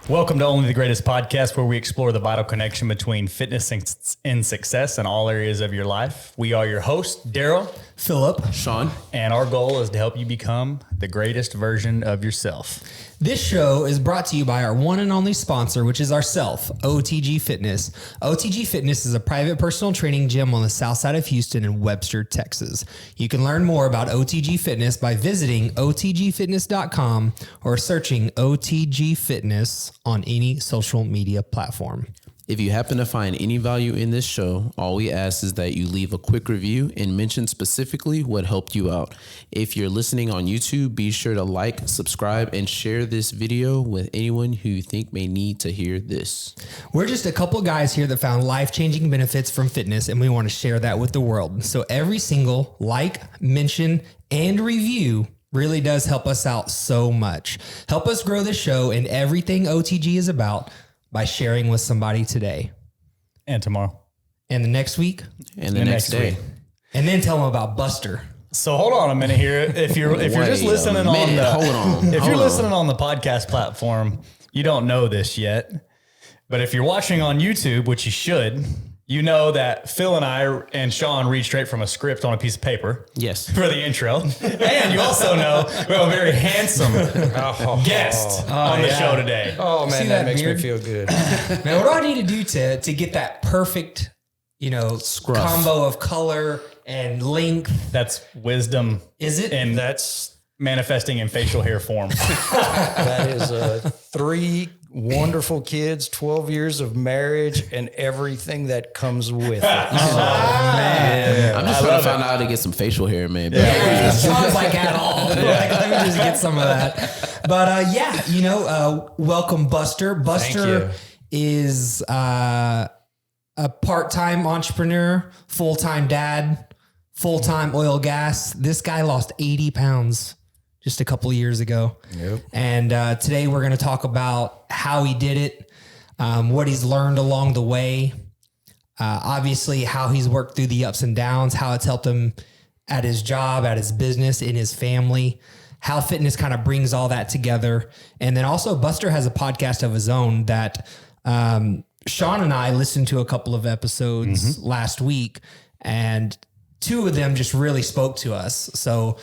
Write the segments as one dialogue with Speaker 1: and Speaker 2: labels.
Speaker 1: Welcome to Only the Greatest Podcast, where we explore the vital connection between fitness and success in all areas of your life. We are your hosts, Daryl,
Speaker 2: Philip,
Speaker 3: Sean,
Speaker 1: and our goal is to help you become the greatest version of yourself.
Speaker 2: This show is brought to you by our one and only sponsor, which is ourself, OTG Fitness. OTG Fitness is a private personal training gym on the south side of Houston in Webster, Texas. You can learn more about OTG Fitness by visiting otgfitness.com or searching OTG Fitness on any social media platform.
Speaker 3: if you happen to find any value in this show, all we ask is that you leave a quick review and mention specifically what helped you out. If you're listening on YouTube, be sure to like, subscribe, and share this video with anyone who you think may need to hear this.
Speaker 2: We're just a couple guys here that found life-changing benefits from fitness, and we want to share that with the world. So every single like, mention, and review really does help us out so much. Help us grow the show and everything OTG is about by sharing with somebody today.
Speaker 1: And tomorrow.
Speaker 2: And the next week.
Speaker 3: And the next day.
Speaker 1: week.
Speaker 2: And then tell them about Buster.
Speaker 1: So hold on a minute here. If you're just listening on the podcast platform, you don't know this yet. But if you're watching on YouTube, which you should, you know that Phil and I and Sean read straight from a script on a piece of paper.
Speaker 3: Yes.
Speaker 1: For the intro. And you also know we have a very handsome guest on the show today.
Speaker 4: Oh man, that makes
Speaker 2: beard?
Speaker 4: me feel good.
Speaker 2: Now, what do I need to do to get that perfect,
Speaker 3: Scruff.
Speaker 2: combo of color and length?
Speaker 1: That's wisdom.
Speaker 2: Is it?
Speaker 1: And that's manifesting in facial hair form.
Speaker 4: That is 3 wonderful kids, 12 years of marriage, and everything that comes with it.
Speaker 2: man.
Speaker 3: I'm just trying to find out how to get some facial hair, man.
Speaker 2: Yeah, it sounds like at all. Like, let me just get some of that. But welcome, Buster. Buster is a part-time entrepreneur, full-time dad, full-time oil gas. This guy lost 80 pounds just a couple of years ago.
Speaker 4: Yep.
Speaker 2: And today we're going to talk about how he did it, what he's learned along the way, obviously how he's worked through the ups and downs, how it's helped him at his job, at his business, in his family, how fitness kind of brings all that together. And then also Buster has a podcast of his own that Sean and I listened to a couple of episodes last week, and 2 of them just really spoke to us. So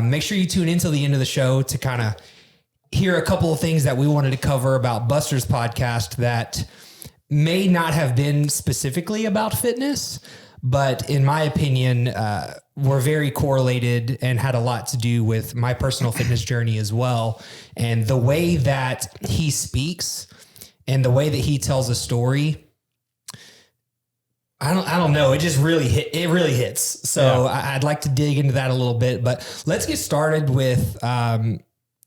Speaker 2: make sure you tune in till the end of the show to kind of hear a couple of things that we wanted to cover about Buster's podcast that may not have been specifically about fitness, but in my opinion, were very correlated and had a lot to do with my personal fitness journey as well. And the way that he speaks and the way that he tells a story, I don't know. It just really hits. So yeah. I'd like to dig into that a little bit, but let's get started with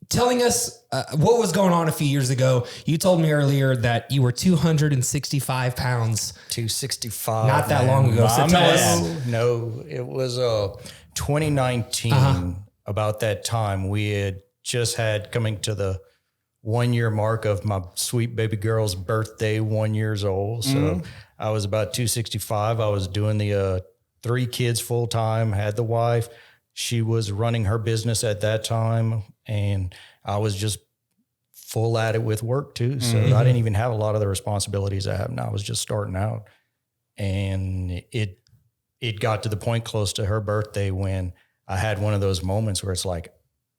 Speaker 2: telling us what was going on a few years ago. You told me earlier that you were 265 pounds.
Speaker 4: 265.
Speaker 2: Not that long ago. So tell us.
Speaker 4: No, it was 2019. About that time, we had just had coming to the 1-year mark of my sweet baby girl's birthday, 1 year old. So I was about 265. I was doing the 3 kids full time, had the wife. She was running her business at that time, and I was just full at it with work too. So I didn't even have a lot of the responsibilities I have now. I was just starting out, and it got to the point close to her birthday when I had one of those moments where it's like,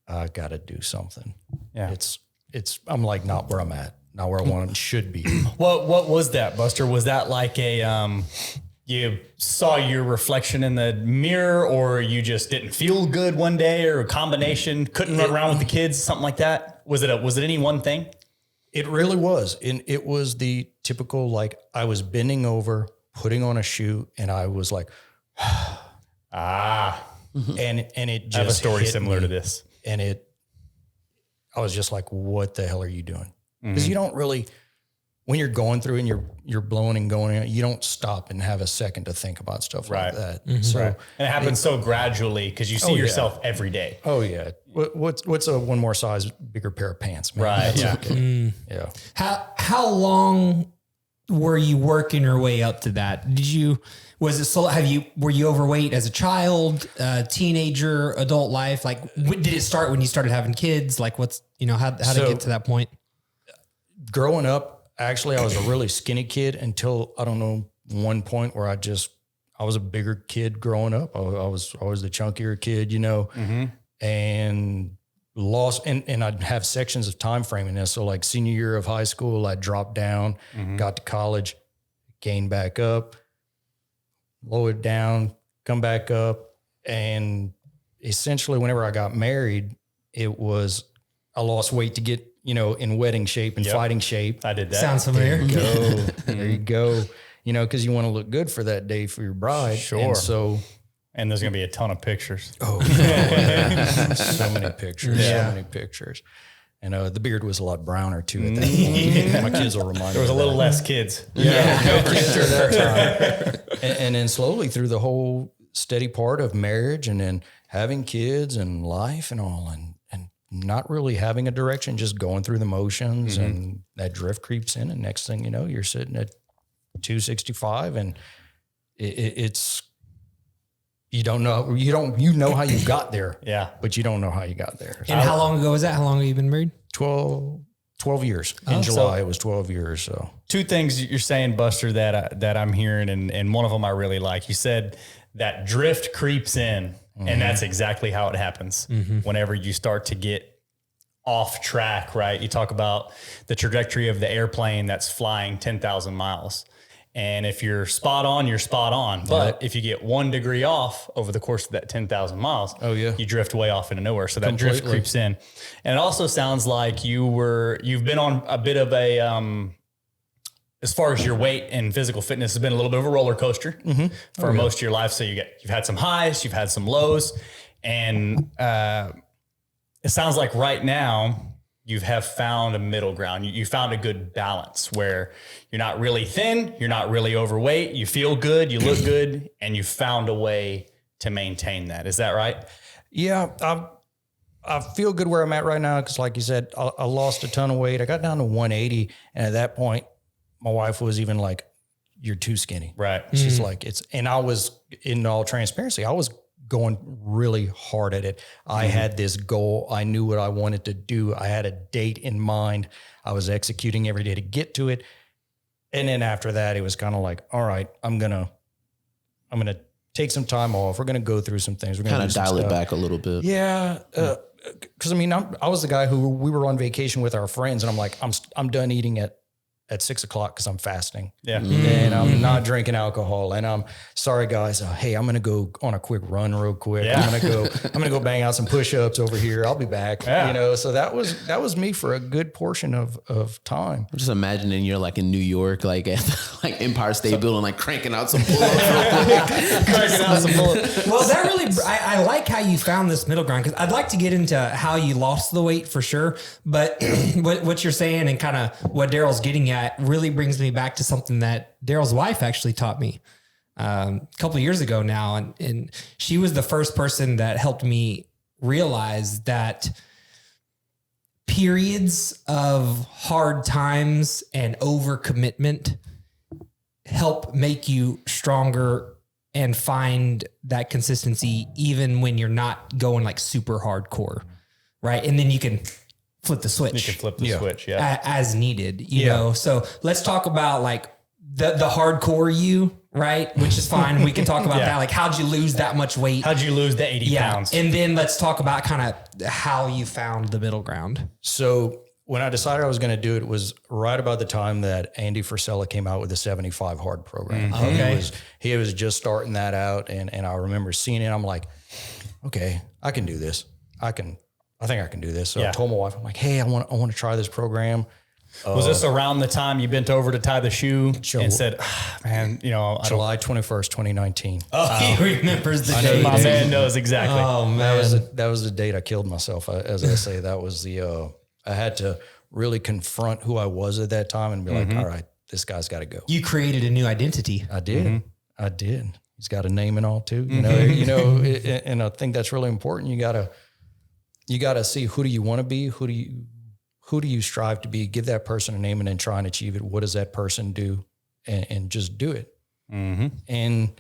Speaker 4: I got to do something. Yeah. I'm like not where I'm at, not where I want should be.
Speaker 1: What was that, Buster? Was that like a you saw your reflection in the mirror, or you just didn't feel good one day, or a combination, couldn't run around with the kids, something like that? Was it any one thing?
Speaker 4: It really was. And it was the typical, like I was bending over, putting on a shoe, and I was like, and it just
Speaker 1: I have a story
Speaker 4: hit
Speaker 1: similar
Speaker 4: me.
Speaker 1: to this.
Speaker 4: And I was just like, what the hell are you doing? Because you don't really, when you're going through and you're blowing and going, you don't stop and have a second to think about stuff like that. So
Speaker 1: and it happens so gradually because you see yourself every day.
Speaker 4: Oh yeah. What's a one more size bigger pair of pants, man?
Speaker 1: Right.
Speaker 4: That's
Speaker 1: Yeah.
Speaker 4: okay. Yeah.
Speaker 2: How long were you working your way up to that? Were you overweight as a child, teenager, adult life? Like, did it start when you started having kids? Like how to get to that point?
Speaker 4: growing up, actually, I was a really skinny kid until, I don't know, one point where I was a bigger kid growing up. I was always the chunkier kid, you know, and lost, and I'd have sections of time framing this. So like senior year of high school, I dropped down, got to college, gained back up, lowered down, come back up. And essentially whenever I got married, I lost weight to get, you know, in wedding shape and fighting shape.
Speaker 1: I did that.
Speaker 2: Sounds familiar.
Speaker 4: There you go. There you go. You know, because you want to look good for that day for your bride.
Speaker 1: Sure.
Speaker 4: And
Speaker 1: there's going to be a ton of pictures.
Speaker 4: Oh, so many pictures. So many pictures. And the beard was a lot browner too at that point. My kids will remind me.
Speaker 1: There was a little less kids.
Speaker 4: No kids at that time. And then slowly through the whole steady part of marriage and then having kids and life and all, and not really having a direction, just going through the motions, and that drift creeps in, and next thing you know, you're sitting at 265, and it's you know how you got there, but you don't know how you got there.
Speaker 2: And how long ago was that? How long have you been married?
Speaker 4: 12 years. In July, it was 12 years. So
Speaker 1: 2 things you're saying, Buster, that I'm hearing, and one of them I really like. You said that drift creeps in, and that's exactly how it happens whenever you start to get off track, right? You talk about the trajectory of the airplane that's flying 10,000 miles. And if you're spot on, you're spot on. But if you get 1 degree off over the course of that 10,000 miles, you drift way off into nowhere. So that drift creeps in. And it also sounds like you've been on a bit of a, as far as your weight and physical fitness has been a little bit of a roller coaster for most of your life. So you've had some highs, you've had some lows, and it sounds like right now you have found a middle ground. You found a good balance where you're not really thin, you're not really overweight, you feel good, you look good, and you found a way to maintain that. Is that right?
Speaker 4: Yeah, I feel good where I'm at right now because, like you said, I lost a ton of weight. I got down to 180, and at that point, my wife was even like, "You're too skinny."
Speaker 1: Right.
Speaker 4: She's like, and I was, in all transparency, I was going really hard at it. I had this goal. I knew what I wanted to do. I had a date in mind. I was executing every day to get to it. And then after that, it was kind of like, all right, I'm going to take some time off. We're going to go through some things. We're going to
Speaker 3: kind of dial it back a little bit.
Speaker 4: Yeah. Cause I mean, I was the guy who we were on vacation with our friends, and I'm like, I'm done eating at 6 o'clock because I'm fasting.
Speaker 1: Yeah.
Speaker 4: And I'm not drinking alcohol. And I'm sorry, guys. Hey, I'm going to go on a quick run real quick.
Speaker 1: Yeah.
Speaker 4: I'm going to go bang out some push-ups over here. I'll be back.
Speaker 1: Yeah.
Speaker 4: You know, so that was me for a good portion of time.
Speaker 3: I'm just imagining you're like in New York, like at like Empire State Building, like cranking out some pull-ups real quick.
Speaker 1: Cranking out some bullets.
Speaker 2: Well, that really, I like how you found this middle ground, because I'd like to get into how you lost the weight for sure. But what you're saying and kind of what Daryl's getting at really brings me back to something that Daryl's wife actually taught me a couple of years ago now. And she was the first person that helped me realize that periods of hard times and overcommitment help make you stronger and find that consistency even when you're not going like super hardcore, right? And then you can flip the switch.
Speaker 1: You can flip the switch,
Speaker 2: as needed, you know? So let's talk about like the hardcore you, right? Which is fine. We can talk about that. Like, how'd you lose that much weight?
Speaker 1: How'd you lose the 80 pounds?
Speaker 2: And then let's talk about kind of how you found the middle ground.
Speaker 4: So when I decided I was going to do it, it was right about the time that Andy Frisella came out with the 75 hard program.
Speaker 2: Okay.
Speaker 4: He was just starting that out. And I remember seeing it. I'm like, okay, I can do this. I think I can do this. So I told my wife, I'm like, hey, I want to try this program.
Speaker 1: Was this around the time you bent over to tie the shoe and said, man, you know,
Speaker 4: July 21st, 2019.
Speaker 2: Oh, he remembers the date.
Speaker 1: My man knows exactly.
Speaker 2: Oh man.
Speaker 4: That was the date I killed myself. As I say, that was I had to really confront who I was at that time and be like, all right, this guy's got to go.
Speaker 2: You created a new identity.
Speaker 4: I did. I did. He's got a name and all too, you know, and I think that's really important. You got to see, who do you want to be? Who do you strive to be? Give that person a name and then try and achieve it. What does that person do? And just do it. And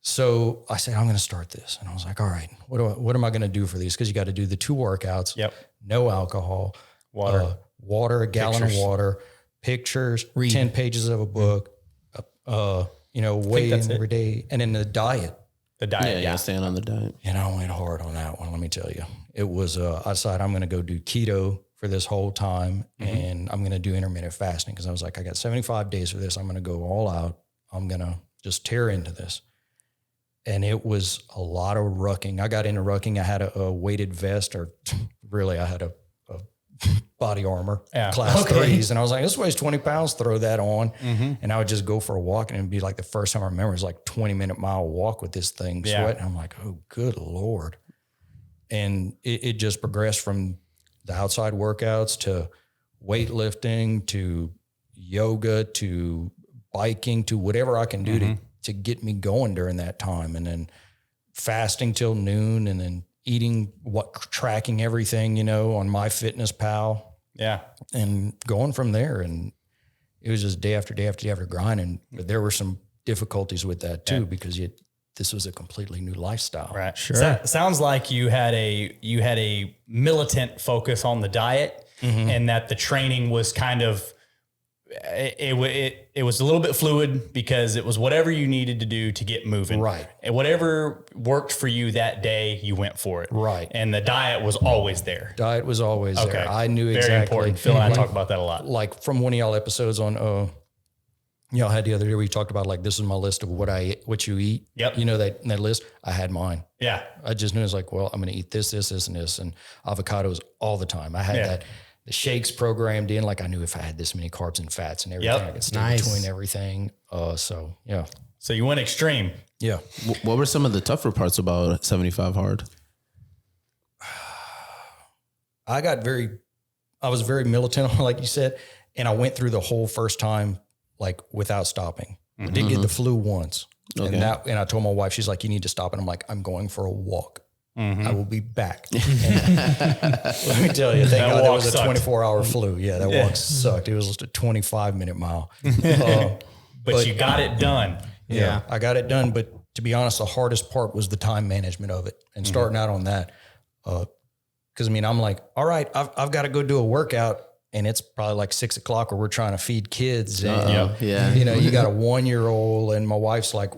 Speaker 4: so I said, I'm going to start this. And I was like, all right, what am I going to do for these? Because you got to do the 2 workouts.
Speaker 1: Yep.
Speaker 4: No alcohol,
Speaker 1: water,
Speaker 4: a gallon of water, pictures, 10 pages of a book, weigh in every day. And then the diet.
Speaker 1: The diet.
Speaker 3: Yeah. Staying on the diet.
Speaker 4: And I went hard on that one. Let me tell you, it was, I decided I'm going to go do keto for this whole time. And I'm going to do intermittent fasting. Cause I was like, I got 75 days for this. I'm going to go all out. I'm going to just tear into this. And it was a lot of rucking. I got into rucking. I had a weighted vest, or really I had a body armor, class 3s. And I was like, this weighs 20 pounds, throw that on. And I would just go for a walk. And it'd be like the first time I remember, it was like 20-minute mile walk with this thing, sweating. I'm like, oh, good Lord. And it just progressed from the outside workouts to weightlifting to yoga to biking to whatever I can do to get me going during that time. And then fasting till noon, and then eating, tracking everything, on MyFitnessPal.
Speaker 1: Yeah. And
Speaker 4: going from there. And it was just day after day after day after grinding. But there were some difficulties with that too, because this was a completely new lifestyle.
Speaker 1: Right. Sure. Sounds like you had a militant focus on the diet, and that the training was kind of, it was a little bit fluid, because it was whatever you needed to do to get moving.
Speaker 4: Right.
Speaker 1: And whatever worked for you that day, you went for it.
Speaker 4: Right.
Speaker 1: And the diet was always there.
Speaker 4: Diet was always there. I knew
Speaker 1: Very
Speaker 4: exactly.
Speaker 1: important. Phil and I talk about that a lot.
Speaker 4: Like from one of y'all episodes on, y'all had the other day where you talked about like, this is my list of what you eat.
Speaker 1: Yep.
Speaker 4: That list, I had mine.
Speaker 1: Yeah.
Speaker 4: I just knew it was like, well, I'm going to eat this, and this, and avocados all the time. I had the shakes programmed in, like I knew if I had this many carbs and fats and everything, I could stay between everything. So
Speaker 1: you went extreme.
Speaker 4: Yeah.
Speaker 3: What were some of the tougher parts about 75 hard?
Speaker 4: I was very militant, like you said, and I went through the whole first time, like without stopping. I did get the flu once. Okay. And I told my wife, she's like, you need to stop. And I'm like, I'm going for a walk. I will be back. Let me tell you, thank God that was a 24-hour flu. Yeah, that walk sucked. It was just a 25-minute mile.
Speaker 1: But you got it done.
Speaker 4: Yeah, I got it done. But to be honest, the hardest part was the time management of it and starting out on that. Because I'm like, all right, I've got to go do a workout. And it's probably like 6 o'clock where we're trying to feed kids. And, you got a 1-year-old, and my wife's like,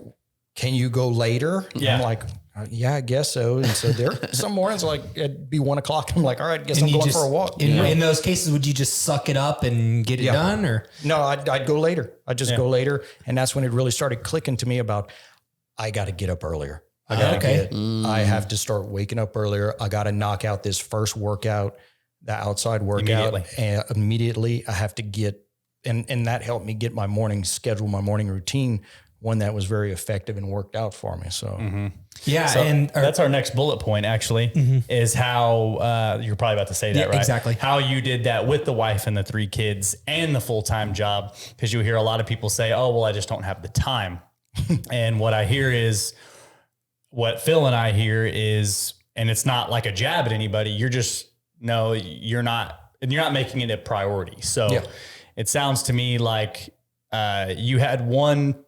Speaker 4: can you go later?
Speaker 1: Yeah.
Speaker 4: I'm like, yeah, I guess so. And so there, some mornings like it'd be 1 o'clock. I'm like, all right, I guess I'm going for a walk.
Speaker 2: In those cases, would you just suck it up and get it done, or?
Speaker 4: No, I'd go later. I'd just go later. And that's when it really started clicking to me about, I got to get up earlier. I have to start waking up earlier. I got to knock out this first workout, the outside workout, and immediately I have to get, and that helped me get my morning schedule, my morning routine, one that was very effective and worked out for me. So,
Speaker 1: and that's our next bullet point actually, is how, you're probably about to say that, right?
Speaker 2: Exactly.
Speaker 1: How you did that with the wife and the 3 kids and the full-time job. Cause you hear a lot of people say, oh, well, I just don't have the time. And what I hear is, what Phil and I hear is, and it's not like a jab at anybody. You're not making it a priority. So it sounds to me like you had one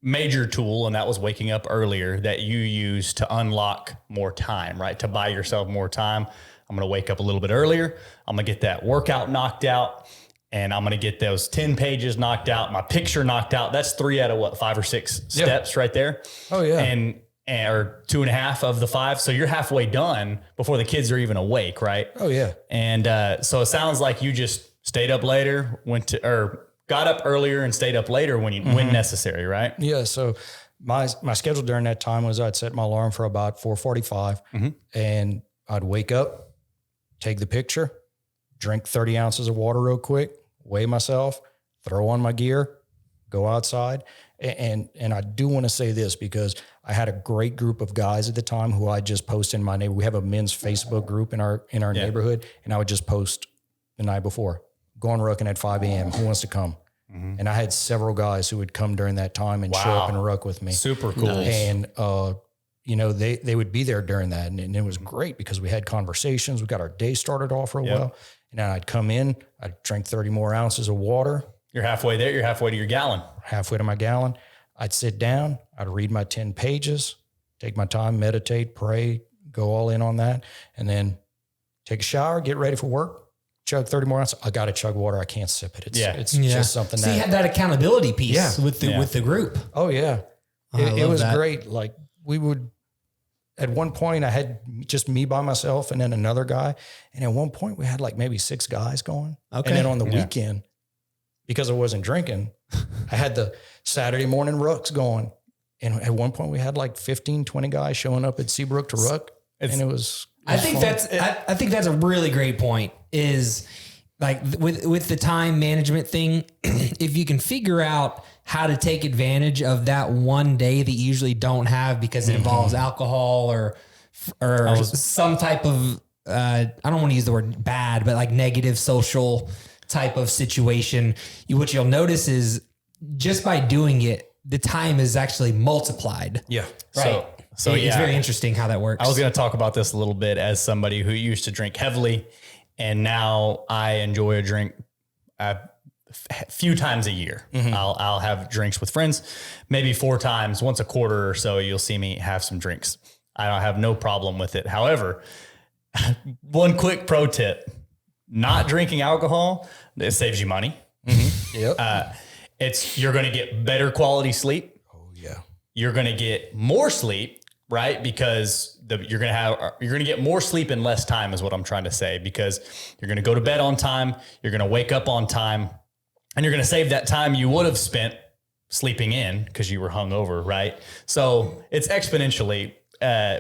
Speaker 1: major tool, and that was waking up earlier, that you use to unlock more time, right? To buy yourself more time. I'm going to wake up a little bit earlier. I'm going to get that workout knocked out, and I'm going to get those 10 pages knocked out, my picture knocked out. That's 3 out of 5 or 6 steps right there.
Speaker 4: Oh yeah.
Speaker 1: Or 2.5 of the 5. So you're halfway done before the kids are even awake, right?
Speaker 4: Oh yeah.
Speaker 1: And so it sounds like you just stayed up later, got up earlier and stayed up later when necessary, right?
Speaker 4: Yeah. So my schedule during that time was I'd set my alarm for about 4:45, and I'd wake up, take the picture, drink 30 ounces of water real quick, weigh myself, throw on my gear, go outside. And I do want to say this because I had a great group of guys at the time who I just post in my neighborhood. We have a men's Facebook group in our neighborhood, and I would just post the night before, going rucking at 5 a.m. Who wants to come? And I had several guys who would come during that time and show up and ruck with me.
Speaker 1: Super cool.
Speaker 4: Nice. And, they would be there during that. And it was great because we had conversations. We got our day started off real well. And then I'd come in, I'd drink 30 more ounces of water.
Speaker 1: You're halfway there. You're halfway to your gallon.
Speaker 4: Halfway to my gallon. I'd sit down. I'd read my 10 pages, take my time, meditate, pray, go all in on that, and then take a shower, get ready for work. chug 30 more ounces. I got to chug water. I can't sip it. It's just something
Speaker 2: so you had that accountability piece with the group.
Speaker 4: Oh yeah. It was great. Like we would, at one point I had just me by myself and then another guy. And at one point we had like maybe 6 guys going. Okay. And then on the weekend, because I wasn't drinking, I had the Saturday morning rucks going. And at one point we had like 15, 20 guys showing up at Seabrook to ruck. And it was
Speaker 2: I think that's a really great point, is like with the time management thing. If you can figure out how to take advantage of that one day that you usually don't have because it involves alcohol or some type of, I don't want to use the word bad, but like negative social type of situation, what you'll notice is just by doing it, the time is actually multiplied.
Speaker 4: Yeah.
Speaker 2: Right. So it's very interesting how that works.
Speaker 1: I was going to talk about this a little bit as somebody who used to drink heavily, and now I enjoy a drink a few times a year. Mm-hmm. I'll have drinks with friends, maybe 4 times, once a quarter or so. You'll see me have some drinks. I don't have no problem with it. However, one quick pro tip: not drinking alcohol, it saves you money.
Speaker 4: Mm-hmm. Yep.
Speaker 1: You're going to get better quality sleep.
Speaker 4: Oh yeah.
Speaker 1: You're going to get more sleep, right? Because you're going to get more sleep in less time is what I'm trying to say, because you're going to go to bed on time. You're going to wake up on time, and you're going to save that time you would have spent sleeping in because you were hungover, right? So it's exponentially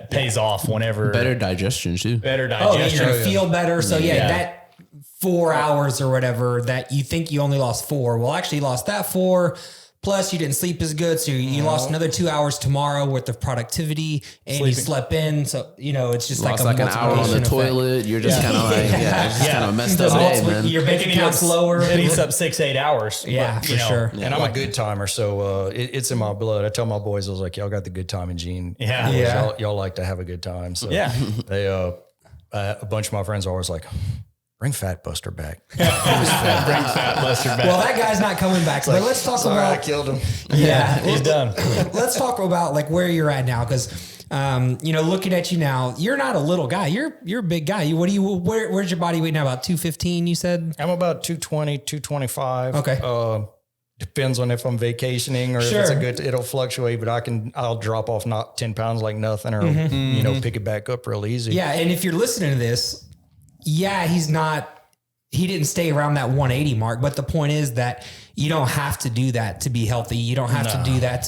Speaker 1: pays off whenever.
Speaker 3: Better digestion too.
Speaker 1: Better digestion.
Speaker 2: You're going to feel better. So that 4 hours or whatever that you think you only lost 4. Well, actually you lost that 4. Plus you didn't sleep as good. So you lost another 2 hours tomorrow worth of productivity, and you slept in. So, it's just
Speaker 3: lost like an hour on the toilet. You're just kind of like, it's just kind of messed up day, man.
Speaker 2: Your bank account's lower.
Speaker 1: It eats up 6-8 hours.
Speaker 2: Yeah, for sure.
Speaker 4: Yeah. And I'm a good timer. So it's in my blood. I tell my boys, I was like, y'all got the good timing gene.
Speaker 1: Yeah.
Speaker 4: Y'all like to have a good time. So
Speaker 1: they,
Speaker 4: a bunch of my friends are always like, bring Fat Buster back.
Speaker 1: Bring Fat Buster back.
Speaker 2: Well, that guy's not coming back. But let's talk about.
Speaker 4: I killed him.
Speaker 2: Yeah,
Speaker 1: he's done.
Speaker 2: Let's talk about like where you're at now, because looking at you now, you're not a little guy. You're a big guy. Where's your body weight now? About 215, you said?
Speaker 4: I'm about 220, 225.
Speaker 2: Okay.
Speaker 4: Depends on if I'm vacationing or if it's it'll fluctuate, but I'll drop off not 10 pounds like nothing, or pick it back up real easy.
Speaker 2: Yeah, and if you're listening to this, he didn't stay around that 180 mark, but the point is that you don't have to do that to be healthy. You don't have to do that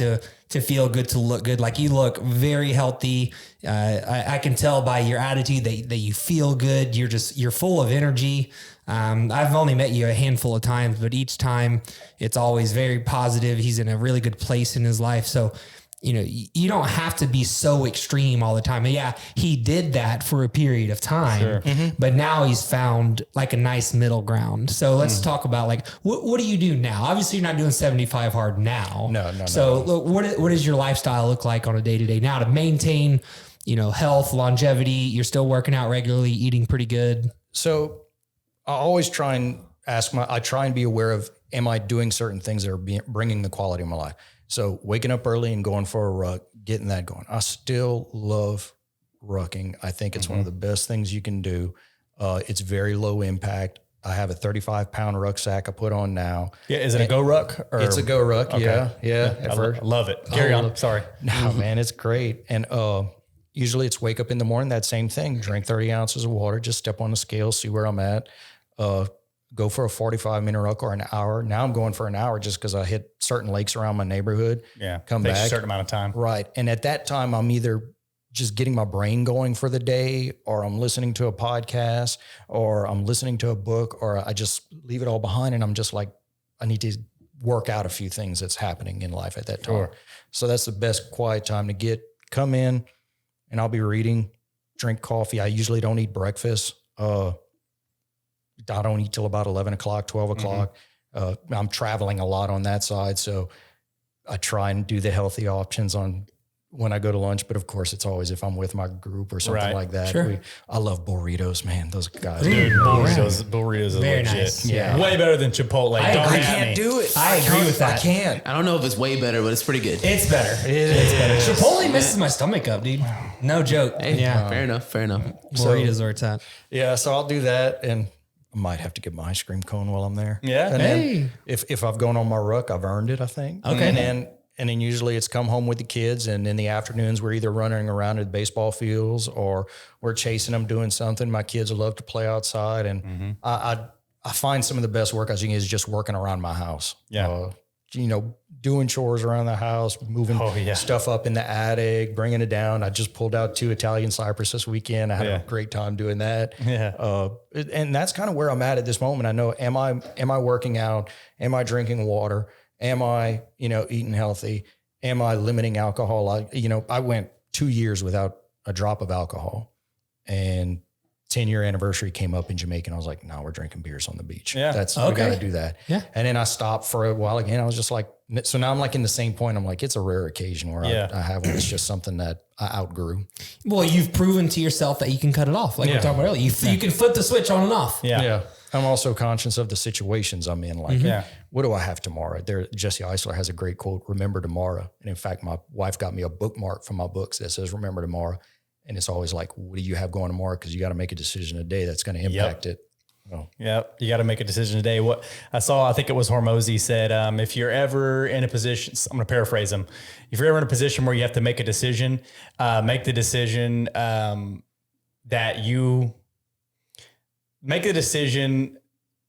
Speaker 2: to feel good, to look good. Like, you look very healthy. I can tell by your attitude that you feel good. You're full of energy. I've only met you a handful of times, but each time it's always very positive. He's in a really good place in his life. So, you don't have to be so extreme all the time. And he did that for a period of time, but now he's found like a nice middle ground. So let's talk about like, what do you do now? Obviously you're not doing 75 hard now.
Speaker 4: No.
Speaker 2: So look, what does your lifestyle look like on a day-to-day now to maintain, health, longevity? You're still working out regularly, eating pretty good.
Speaker 4: So I always try and I try and be aware of, am I doing certain things that are bringing the quality of my life? So waking up early and going for a ruck, getting that going. I still love rucking. I think it's one of the best things you can do. It's very low impact. I have a 35-pound rucksack I put on now.
Speaker 1: Yeah, is it a Go Ruck? Or?
Speaker 4: It's a Go Ruck. Okay. Yeah.
Speaker 1: I love it. Carry on. Sorry.
Speaker 4: No, man, it's great. And usually it's wake up in the morning, that same thing. Drink 30 ounces of water. Just step on the scale, see where I'm at. Go for a 45-minute ruck or an hour. Now I'm going for an hour just because I hit certain lakes around my neighborhood.
Speaker 1: Yeah.
Speaker 4: Come
Speaker 1: takes
Speaker 4: back.
Speaker 1: A certain amount of time.
Speaker 4: Right. And at that time, I'm either just getting my brain going for the day, or I'm listening to a podcast, or I'm listening to a book, or I just leave it all behind. And I'm just like, I need to work out a few things that's happening in life at that time. Sure. So that's the best quiet time to come in, and I'll be reading, drink coffee. I usually don't eat breakfast. I don't eat till about 11 o'clock, 12 o'clock. I'm traveling a lot on that side. So I try and do the healthy options on when I go to lunch. But of course, it's always if I'm with my group or something like that.
Speaker 2: Sure.
Speaker 4: I love burritos, man. Those guys.
Speaker 1: Dude, burritos are
Speaker 2: very
Speaker 1: legit.
Speaker 2: nice.
Speaker 1: Yeah. Way better than Chipotle.
Speaker 2: I
Speaker 4: can't do it.
Speaker 2: I agree with that.
Speaker 4: I can't.
Speaker 3: I don't know if it's way better, but it's pretty good.
Speaker 2: It's better. It's better. Chipotle messes my stomach up, dude. No joke.
Speaker 3: Hey, fair enough.
Speaker 2: Burritos are where it's at.
Speaker 4: Yeah. So I'll do that. And I might have to get my ice cream cone while I'm there.
Speaker 1: Yeah.
Speaker 4: And then if I've gone on my ruck, I've earned it, I think.
Speaker 2: Okay.
Speaker 4: And then usually it's come home with the kids, and in the afternoons we're either running around at baseball fields or we're chasing them doing something. My kids love to play outside, and I find some of the best workouts you can is just working around my house.
Speaker 1: Yeah.
Speaker 4: Doing chores around the house, moving stuff up in the attic, bringing it down. I just pulled out 2 Italian cypress this weekend. I had a great time doing that.
Speaker 1: Yeah.
Speaker 4: And that's kind of where I'm at this moment. I know, am I working out? Am I drinking water? Am I, eating healthy? Am I limiting alcohol? I went 2 years without a drop of alcohol, and 10-year anniversary came up in Jamaica, and I was like, no, we're drinking beers on the beach.
Speaker 1: Yeah.
Speaker 4: We got to do that.
Speaker 2: Yeah.
Speaker 4: And then I stopped for a while again. I was just like, so now I'm like in the same point. I'm like, it's a rare occasion where I have one. It's just something that I outgrew.
Speaker 2: Well, you've proven to yourself that you can cut it off. Like we were talking about earlier, you can flip the switch on and off.
Speaker 1: Yeah.
Speaker 4: I'm also conscious of the situations I'm in. Like, what do I have tomorrow? Jesse Eisler has a great quote, remember tomorrow. And in fact, my wife got me a bookmark from my books that says, remember tomorrow. And it's always like, what do you have going tomorrow? Because you got to make a decision today that's going to impact it. Oh.
Speaker 1: Yeah, you got to make a decision today. What I think it was Hormozy said, if you're ever in a position, I'm going to paraphrase him. If you're ever in a position where you have to make a decision, make the decision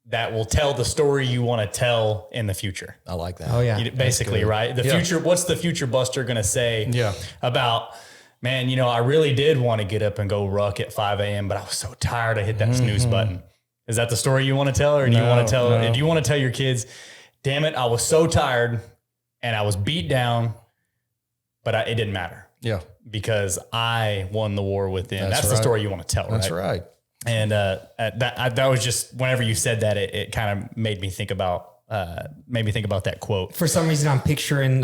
Speaker 1: that will tell the story you want to tell in the future.
Speaker 4: I like that.
Speaker 2: Oh yeah,
Speaker 1: basically, right? The future. What's the future buster going to say? About, man, I really did want to get up and go ruck at 5 a.m., but I was so tired I hit that snooze button. Is that the story you want to tell? Or do you want to tell, do you want to tell your kids, damn it, I was so tired and I was beat down, but it didn't matter.
Speaker 4: Yeah.
Speaker 1: Because I won the war within. That's
Speaker 4: right.
Speaker 1: The story you want to tell, right?
Speaker 4: That's right.
Speaker 1: And that was just, whenever you said that, it kind of made me think about that quote.
Speaker 2: For some reason, I'm picturing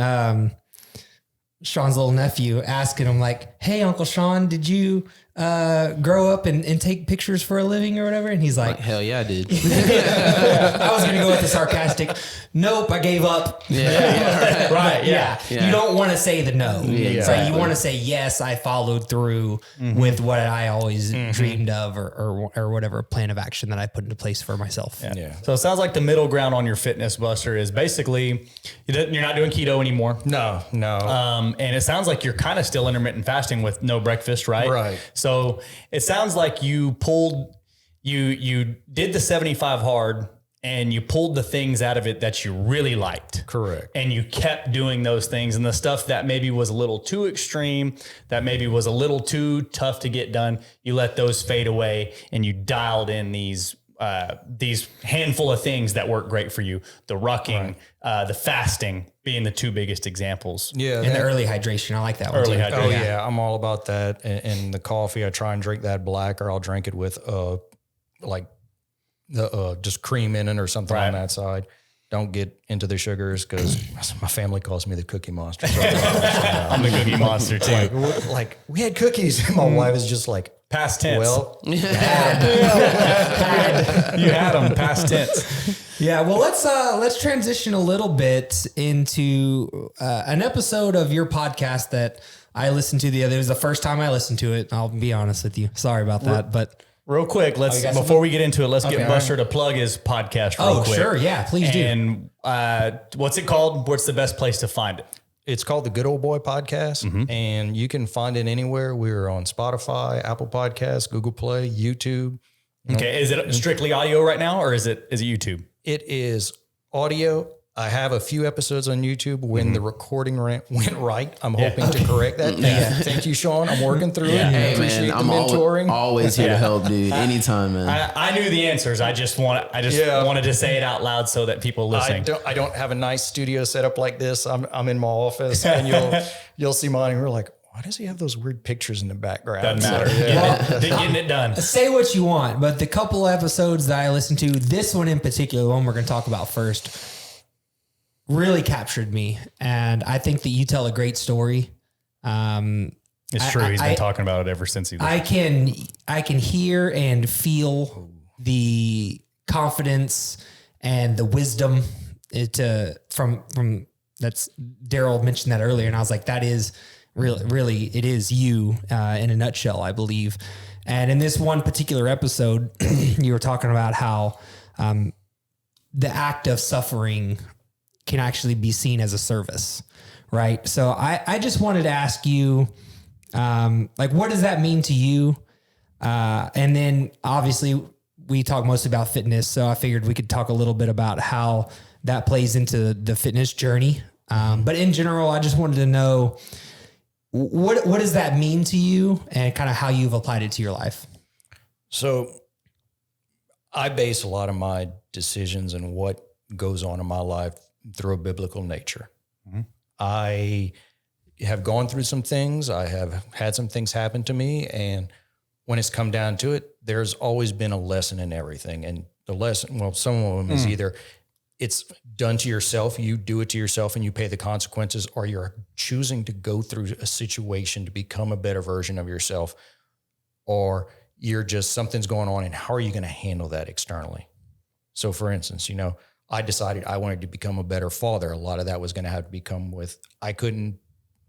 Speaker 2: Sean's little nephew asking him like, hey, Uncle Sean, did you grow up and take pictures for a living or whatever? And he's like,
Speaker 3: hell yeah, I did.
Speaker 2: I was going to go with the sarcastic, nope, I gave up. Right. Yeah. You don't want to say the no. Exactly. You want to say, yes, I followed through with what I always dreamed of or whatever plan of action that I put into place for myself.
Speaker 1: Yeah. So it sounds like the middle ground on your fitness buster is basically you're not doing keto anymore.
Speaker 4: No.
Speaker 1: And it sounds like you're kind of still intermittent fasting with no breakfast, right?
Speaker 4: Right.
Speaker 1: So it sounds like you did the 75 hard and you pulled the things out of it that you really liked.
Speaker 4: Correct.
Speaker 1: And you kept doing those things, and the stuff that maybe was a little too extreme, that maybe was a little too tough to get done, you let those fade away and you dialed in these handful of things that work great for you. The rucking, the fasting being the 2 biggest examples.
Speaker 4: Yeah.
Speaker 2: And the early hydration. I like that one
Speaker 1: Early
Speaker 2: too.
Speaker 1: hydration.
Speaker 4: Oh yeah. I'm all about that. And the coffee, I try and drink that black, or I'll drink it with just cream in it or something on that side. Don't get into the sugars because my family calls me the cookie monster. So
Speaker 1: I'm the cookie monster too.
Speaker 4: Like we had cookies, and my wife is just like,
Speaker 1: past tense.
Speaker 4: well,
Speaker 1: you had them past tense.
Speaker 2: Yeah, well, let's transition a little bit into an episode of your podcast that I listened to the other. It was the first time I listened to it. I'll be honest with you. Sorry about that, but
Speaker 1: real quick, before we get into it, let's get Buster to plug his podcast real quick.
Speaker 2: Oh, sure, yeah, please do.
Speaker 1: And what's it called? What's the best place to find it?
Speaker 4: it's called the Good Old Boy Podcast, and you can find it anywhere. We're on Spotify, Apple Podcasts, Google Play, YouTube.
Speaker 1: Okay. Is it strictly audio right now, or is it YouTube?
Speaker 4: It is audio. I have a few episodes on YouTube when the recording went right. I'm hoping to correct that. Thank you, Sean. I'm working through it.
Speaker 3: Hey,
Speaker 4: Appreciate
Speaker 3: man, I'm
Speaker 4: the mentoring.
Speaker 3: always here to help, dude. Anytime, man.
Speaker 1: I knew the answers. I just wanted to say it out loud so that people listening.
Speaker 4: I don't have a nice studio set up like this. I'm in my office, and you'll see mine, and we're like, why does he have those weird pictures in the background?
Speaker 1: Doesn't matter. Getting it done.
Speaker 2: Say what you want, but the couple episodes that I listened to, this one in particular, the one we're going to talk about first, really captured me. And I think that you tell a great story.
Speaker 1: It's true. He's been talking about it ever since he was.
Speaker 2: I can hear and feel the confidence and the wisdom from that's Daryl mentioned that earlier. And I was like, that is really, it is you in a nutshell, I believe. And in this one particular episode, you were talking about how the act of suffering can actually be seen as a service, right? So I just wanted to ask you, what does that mean to you? And then obviously we talk mostly about fitness. So I figured we could talk a little bit about how that plays into the fitness journey. But in general, I just wanted to know what does that mean to you and kind of how you've applied it to your life?
Speaker 4: So I base a lot of my decisions and what goes on in my life through a biblical nature. Mm-hmm. I have gone through some things. I have had some things happen to me. And when it's come down to it, there's always been a lesson in everything. And the lesson, well, some of them is either it's done to yourself, you do it to yourself and you pay the consequences, or you're choosing to go through a situation to become a better version of yourself, or you're just, something's going on and how are you going to handle that externally? So for instance, I decided I wanted to become a better father. A lot of that was going to have to become with, I couldn't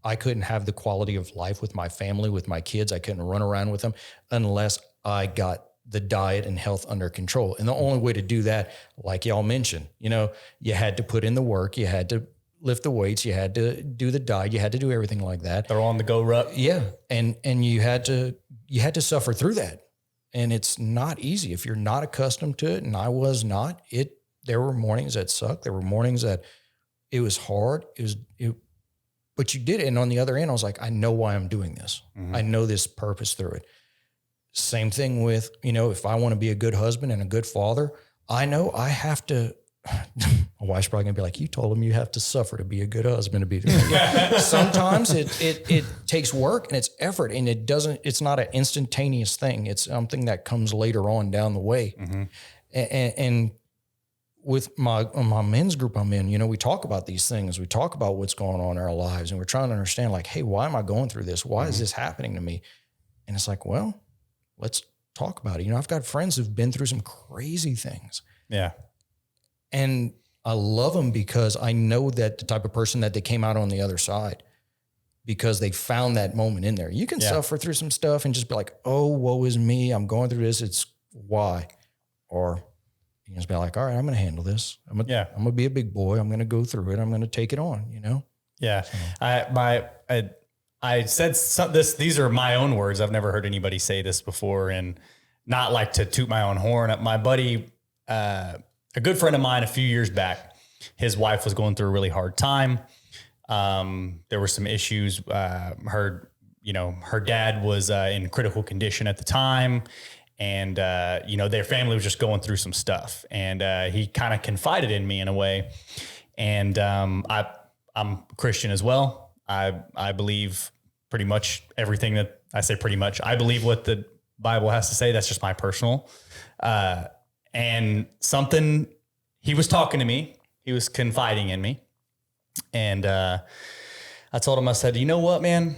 Speaker 4: have the quality of life with my family, with my kids. I couldn't run around with them unless I got the diet and health under control. And the only way to do that, like y'all mentioned, you had to put in the work, you had to lift the weights, you had to do the diet, you had to do everything like that.
Speaker 1: They're on the go ruck.
Speaker 4: Yeah. And you had to suffer through that. And it's not easy if you're not accustomed to it. And I was not. There were mornings that sucked. There were mornings that it was hard. But you did it. And on the other end, I was like, I know why I'm doing this. Mm-hmm. I know this purpose through it. Same thing with, if I want to be a good husband and a good father, I know I have to, my wife's probably gonna be like, you told him you have to suffer to be a good husband, to be sometimes it takes work and it's effort, and it's not an instantaneous thing. It's something that comes later on down the way. Mm-hmm. And with my men's group I'm in, we talk about these things. We talk about what's going on in our lives, and we're trying to understand, like, hey, why am I going through this? Why is this happening to me? And it's like, well, let's talk about it. I've got friends who've been through some crazy things.
Speaker 1: Yeah.
Speaker 4: And I love them because I know that the type of person that they came out on the other side, because they found that moment in there. You can suffer through some stuff and just be like, oh, woe is me. I'm going through this. It's why. Or you can just be like, all right, I'm going to handle this. I'm going to be a big boy. I'm going to go through it. I'm going to take it on,
Speaker 1: Yeah.
Speaker 4: So.
Speaker 1: I said these are my own words. I've never heard anybody say this before, and not like to toot my own horn. My buddy, a good friend of mine a few years back, his wife was going through a really hard time. There were some issues. Her dad was in critical condition at the time, and their family was just going through some stuff. And he kind of confided in me in a way. And I'm Christian as well. I believe pretty much everything that I say. Pretty much, I believe what the Bible has to say. That's just my personal. And something, he was talking to me. He was confiding in me, and I told him, I said, you know what, man?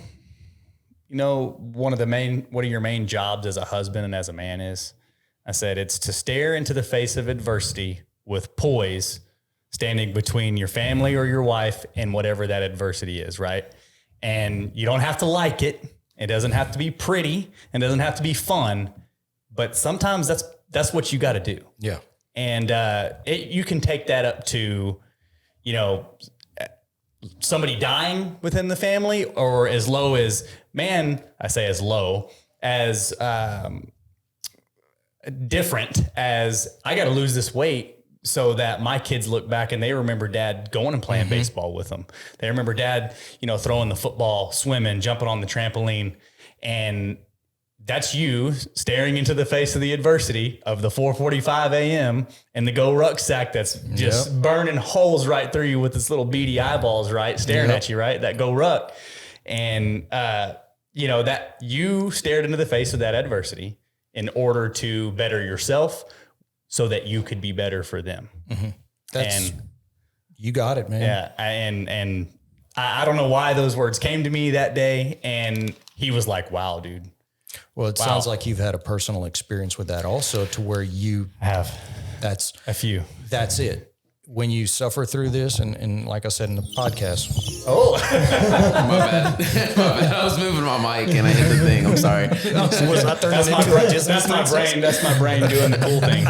Speaker 1: One of your main jobs as a husband and as a man is, I said, it's to stare into the face of adversity with poise, standing between your family or your wife and whatever that adversity is, right? And you don't have to like it. It doesn't have to be pretty, and it doesn't have to be fun, but sometimes that's what you got to do.
Speaker 4: Yeah.
Speaker 1: And you can take that up to, somebody dying within the family, or as low as, I say as low as different as, I got to lose this weight so that my kids look back and they remember dad going and playing baseball with them. They remember dad, throwing the football, swimming, jumping on the trampoline. And that's you staring into the face of the adversity of the 4:45 a.m. and the go rucksack that's just burning holes right through you with its little beady eyeballs, right? Staring at you, right? That go ruck. And, that you stared into the face of that adversity in order to better yourself, so that you could be better for them. Mm-hmm.
Speaker 4: You got it, man.
Speaker 1: Yeah. And I don't know why those words came to me that day. And he was like, wow, dude.
Speaker 4: Well, it sounds like you've had a personal experience with that also, to where you
Speaker 1: have.
Speaker 4: That's
Speaker 1: a few.
Speaker 4: That's it. when you suffer through this, and like I said in the podcast,
Speaker 3: my bad. I was moving my mic and I hit the thing. I'm sorry.
Speaker 1: That's my brain doing the cool thing.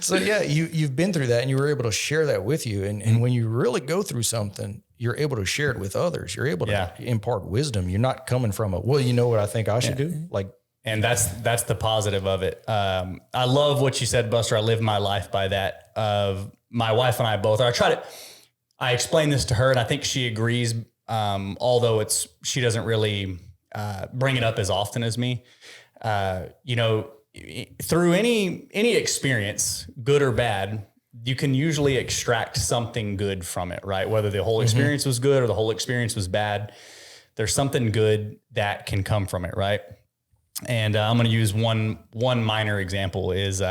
Speaker 4: So yeah, you've been through that, and you were able to share that with you. And when you really go through something, you're able to share it with others. You're able to impart wisdom. You're not coming from well, you know what I think I should do? Like,
Speaker 1: and that's the positive of it. I love what you said, Buster. I live my life by that. Of my wife and I both. I explain this to her, and I think she agrees. Although she doesn't really bring it up as often as me. Through any experience, good or bad, you can usually extract something good from it, right? Whether the whole experience was good or the whole experience was bad, there's something good that can come from it, right? And I'm going to use one minor example is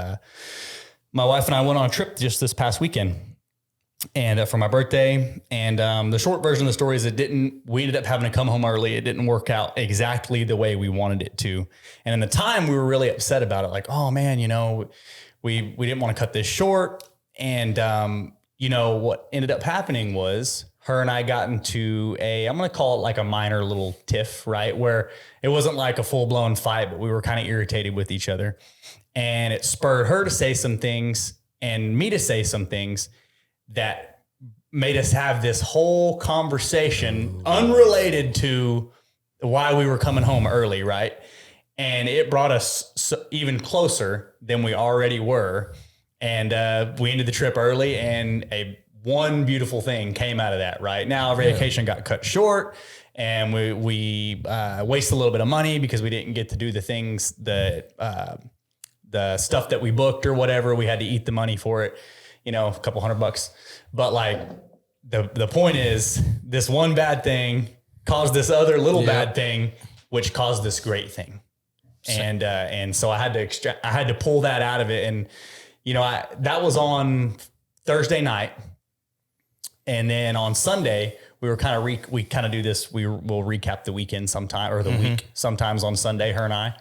Speaker 1: my wife and I went on a trip just this past weekend, and for my birthday. And the short version of the story is we ended up having to come home early. It didn't work out exactly the way we wanted it to. And in the time we were really upset about it. Like, oh man, we didn't want to cut this short. And what ended up happening was her and I got into I'm going to call it like a minor little tiff, right? Where it wasn't like a full blown fight, but we were kind of irritated with each other. And it spurred her to say some things and me to say some things that made us have this whole conversation unrelated to why we were coming home early, right? And it brought us even closer than we already were. And we ended the trip early, and one beautiful thing came out of that, right? Now our vacation got cut short, and we wasted a little bit of money because we didn't get to do the things that the stuff that we booked or whatever. We had to eat the money for it, a couple $100. But like the point is, this one bad thing caused this other little bad thing, which caused this great thing. And so I had to pull that out of it. And, that was on Thursday night. And then on Sunday, we kind of do this. We'll recap the weekend sometime, or the week sometimes on Sunday, her and I.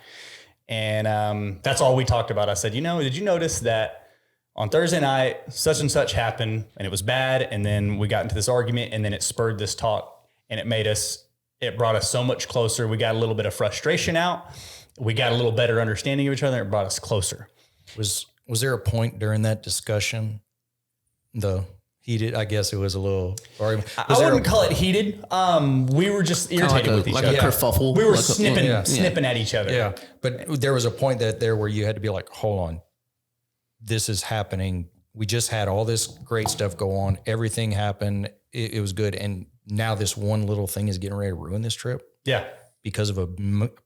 Speaker 1: And that's all we talked about. I said, did you notice that on Thursday night, such and such happened and it was bad. And then we got into this argument, and then it spurred this talk, and it brought us so much closer. We got a little bit of frustration out. We got a little better understanding of each other. And it brought us closer.
Speaker 4: Was there a point during that discussion, heated? I guess it was a little argument.
Speaker 1: I wouldn't call it heated. We were just irritated with each other.
Speaker 3: Like a kerfuffle.
Speaker 1: We were snipping at each other.
Speaker 4: Yeah. But there was a point where you had to be like, hold on, this is happening. We just had all this great stuff go on. Everything happened. It was good. And now this one little thing is getting ready to ruin this trip.
Speaker 1: Yeah.
Speaker 4: Because of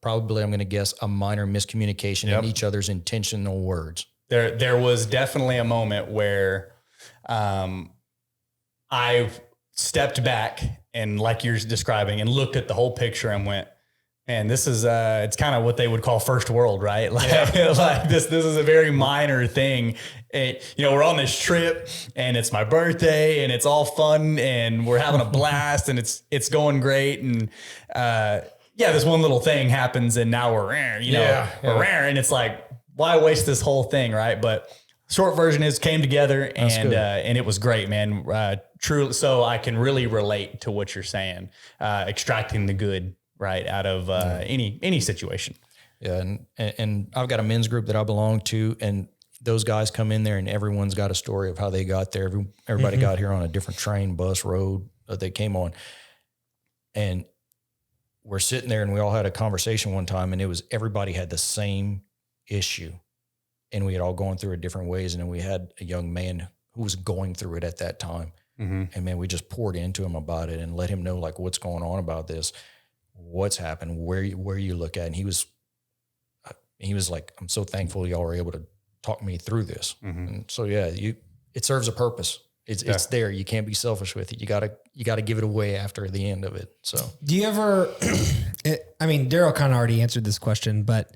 Speaker 4: probably, I'm going to guess, a minor miscommunication in each other's intentional words.
Speaker 1: There was definitely a moment where I stepped back and, like you're describing, and looked at the whole picture and went, man, this is it's kind of what they would call first world, right? Like this is a very minor thing. We're on this trip, and it's my birthday, and it's all fun, and we're having a blast, and it's going great. And this one little thing happens, and now we're and it's like, why waste this whole thing, right? But short version is, came together, and it was great, man. True. So I can really relate to what you're saying, extracting the good right out of any situation.
Speaker 4: Yeah, and I've got a men's group that I belong to, and those guys come in there, and everyone's got a story of how they got there. Everybody got here on a different train, bus, road that they came on, and we're sitting there, and we all had a conversation one time, and it was everybody had the same issue, and we had all gone through it different ways. And then we had a young man who was going through it at that time. And man, we just poured into him about it and let him know like what's going on about this, what's happened, where you look at. And he was like, I'm so thankful y'all were able to talk me through this. And so, it serves a purpose. It's there. You can't be selfish with it. You gotta give it away after the end of it. So
Speaker 2: do you ever, Daryl kind of already answered this question, but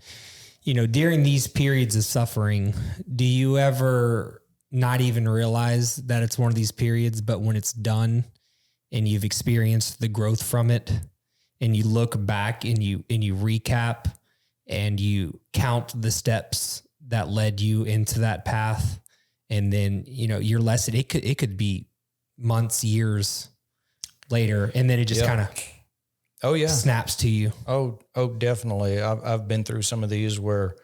Speaker 2: during these periods of suffering, do you ever not even realize that it's one of these periods, but when it's done and you've experienced the growth from it, and you look back and you recap and you count the steps that led you into that path, And then, your lesson, it could be months, years later. And then it just kind of snaps to you.
Speaker 4: Oh, definitely. I've been through some of these where,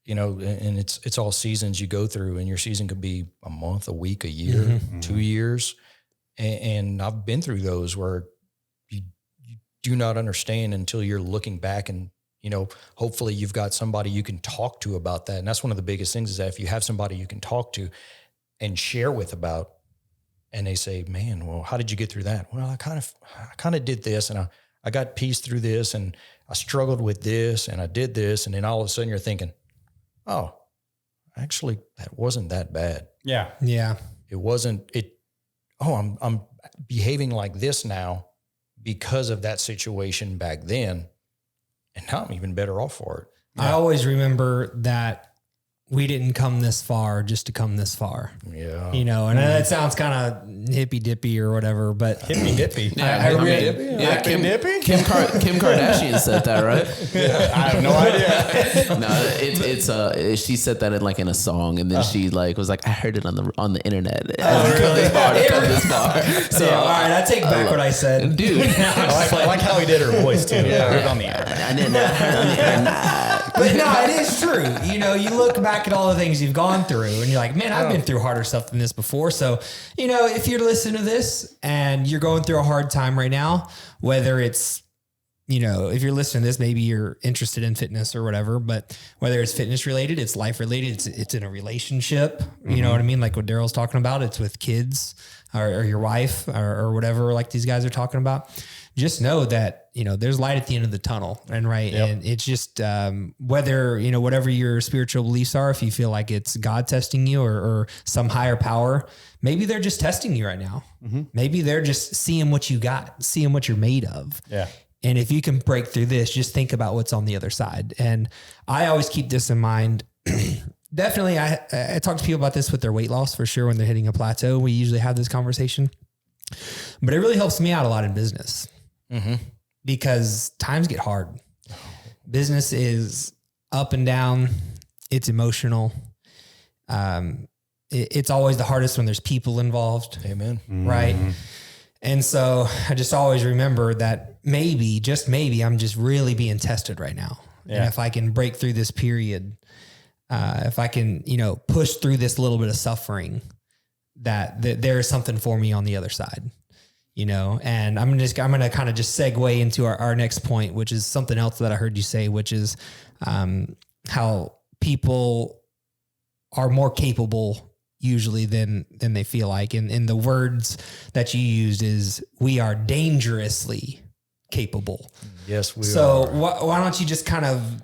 Speaker 4: and it's all seasons you go through, and your season could be a month, a week, a year, 2 years. And I've been through those where you do not understand until you're looking back, and, hopefully you've got somebody you can talk to about that. And that's one of the biggest things, is that if you have somebody you can talk to and share with about, and they say, man, well, how did you get through that? Well, I kind of did this, and I got peace through this, and I struggled with this, and I did this. And then all of a sudden you're thinking, oh, actually that wasn't that bad.
Speaker 1: Yeah.
Speaker 2: Yeah.
Speaker 4: It wasn't I'm behaving like this now because of that situation back then. And now I'm even better off for it.
Speaker 2: I always remember that we didn't come this far just to come this far.
Speaker 4: Yeah.
Speaker 2: And that sounds kind of hippy dippy or whatever, but
Speaker 1: hippy dippy.
Speaker 3: Kim Kardashian said that, right?
Speaker 1: I have no idea.
Speaker 3: No, she said that in a song, and then she was like, I heard it on the internet.
Speaker 2: Really?
Speaker 3: Come this far. So
Speaker 2: all right, I take back what I said,
Speaker 3: dude.
Speaker 1: I like how he did her voice too.
Speaker 4: Yeah.
Speaker 1: I heard it on the internet.
Speaker 3: I did not heard on the internet.
Speaker 2: But no, it is true. You look back at all the things you've gone through, and you're like, man, I've been through harder stuff than this before. So, if you're listening to this and you're going through a hard time right now, whether it's, if you're listening to this, maybe you're interested in fitness or whatever, but whether it's fitness related, it's life related, it's in a relationship, you know what I mean? Like what Daryl's talking about, it's with kids or your wife or whatever, like these guys are talking about. Just know that, there's light at the end of the tunnel, and And it's just, whether, whatever your spiritual beliefs are, if you feel like it's God testing you or some higher power, maybe they're just testing you right now. Maybe they're just seeing what you got, seeing what you're made of.
Speaker 1: Yeah.
Speaker 2: And if you can break through this, just think about what's on the other side. And I always keep this in mind. Definitely. I talk to people about this with their weight loss for sure. When they're hitting a plateau, we usually have this conversation, but it really helps me out a lot in business. Because times get hard. Business is up and down. It's emotional. It's always the hardest when there's people involved.
Speaker 4: Amen.
Speaker 2: Right. And so I just always remember that maybe, just maybe, I'm just really being tested right now. Yeah. And if I can break through this period, if I can, push through this little bit of suffering, that there is something for me on the other side. And I'm going to kind of just segue into our next point, which is something else that I heard you say, which is how people are more capable usually than they feel like. And the words that you used is, we are dangerously capable.
Speaker 4: Yes, we are.
Speaker 2: So why don't you just kind of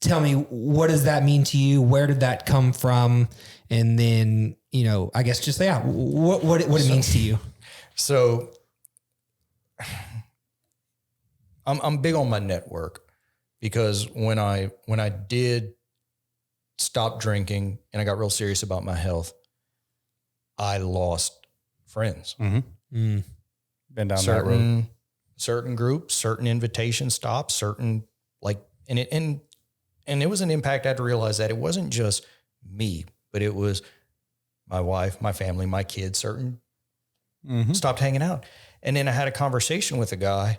Speaker 2: tell me, what does that mean to you? Where did that come from? And then, I guess just what it means to you.
Speaker 4: So I'm big on my network, because when I did stop drinking and I got real serious about my health, I lost friends.
Speaker 1: Been down that road.
Speaker 4: Certain groups, certain invitation stops, and it was an impact. I had to realize that it wasn't just me, but it was my wife, my family, my kids, stopped hanging out. And then I had a conversation with a guy,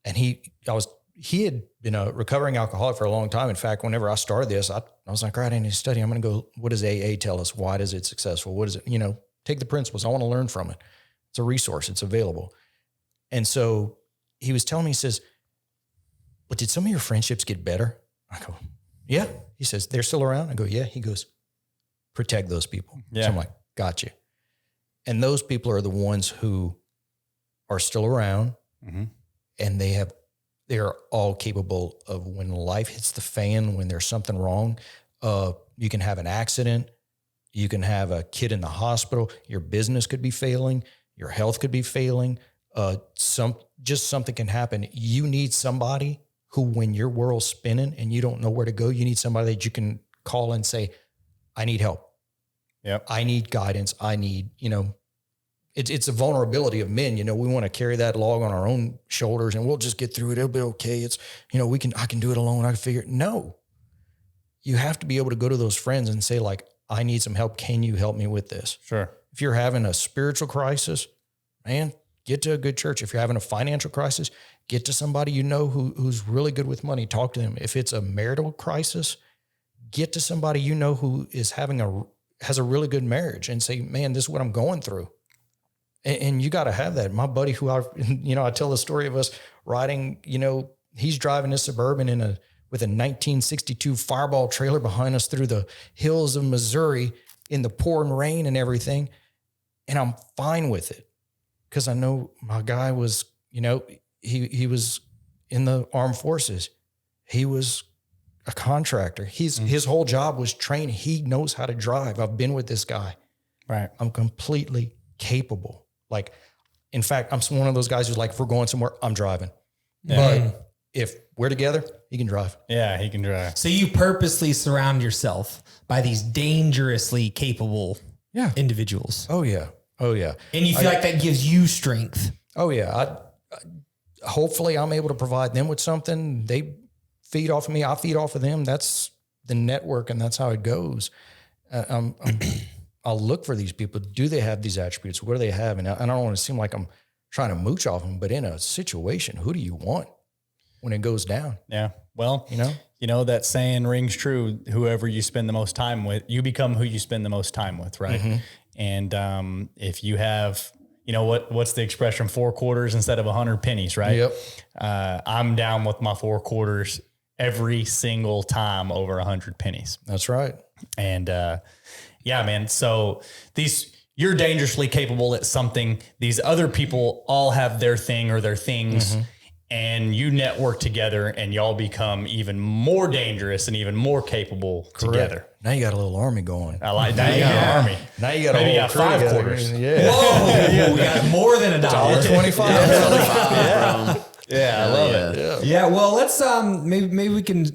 Speaker 4: and he had been a recovering alcoholic for a long time. In fact, whenever I started this, I was like, all right, I need to study. I'm going to go, what does AA tell us? Why is it successful? What is it? Take the principles. I want to learn from it. It's a resource. It's available. And so he was telling me, he says, but did some of your friendships get better? I go, yeah. He says, they're still around? I go, yeah. He goes, protect those people.
Speaker 1: Yeah.
Speaker 4: So I'm like, gotcha. And those people are the ones who are still around, and they're all capable of, when life hits the fan, when there's something wrong, you can have an accident, you can have a kid in the hospital, your business could be failing, your health could be failing, something can happen. You need somebody who, when your world's spinning and you don't know where to go, you need somebody that you can call and say, I need help.
Speaker 1: Yep. I
Speaker 4: need guidance. I need, it's a vulnerability of men. We want to carry that log on our own shoulders, and we'll just get through it. It'll be okay. It's, I can do it alone. I can figure it. No, you have to be able to go to those friends and say, like, I need some help. Can you help me with this?
Speaker 1: Sure.
Speaker 4: If you're having a spiritual crisis, man, get to a good church. If you're having a financial crisis, get to somebody you know who's really good with money. Talk to them. If it's a marital crisis, get to somebody you know who is has a really good marriage and say, man, this is what I'm going through. And you got to have that. My buddy who I tell the story of us riding, he's driving a Suburban with a 1962 Fireball trailer behind us through the hills of Missouri in the pouring rain and everything. And I'm fine with it because I know my guy was, he was in the armed forces. He was a contractor. His whole job was training. He knows how to drive. I've been with this guy.
Speaker 1: Right.
Speaker 4: I'm completely capable. Like, in fact, I'm one of those guys who's like, if we're going somewhere, I'm driving. Yeah. But if we're together, he can drive.
Speaker 1: Yeah, he can drive.
Speaker 2: So you purposely surround yourself by these dangerously capable individuals.
Speaker 4: Oh, yeah. Oh, yeah.
Speaker 2: And you feel like that gives you strength.
Speaker 4: Oh, yeah. Hopefully I'm able to provide them with something. They feed off of me. I feed off of them. That's the network, and that's how it goes. I'll look for these people. Do they have these attributes? What do they have? And I don't want to seem like I'm trying to mooch off them, but in a situation, who do you want when it goes down?
Speaker 1: Yeah. Well, that saying rings true. Whoever you spend the most time with, you become who you spend the most time with. Right. Mm-hmm. And if you have, what's the expression, 4 quarters instead of 100 pennies, right?
Speaker 4: Yep.
Speaker 1: I'm down with my 4 quarters every single time over 100 pennies.
Speaker 4: That's right.
Speaker 1: And, yeah, man. So you're dangerously capable at something. These other people all have their thing or their things, and you network together and y'all become even more dangerous and even more capable together.
Speaker 4: Now you got a little army going.
Speaker 1: I like that. You got an army.
Speaker 4: Now you got
Speaker 1: maybe
Speaker 4: a
Speaker 1: you got 5 quarters.
Speaker 4: Yeah.
Speaker 2: Whoa, we got more than $1.25.
Speaker 1: Yeah, I love it.
Speaker 2: Yeah. Well, let's maybe we can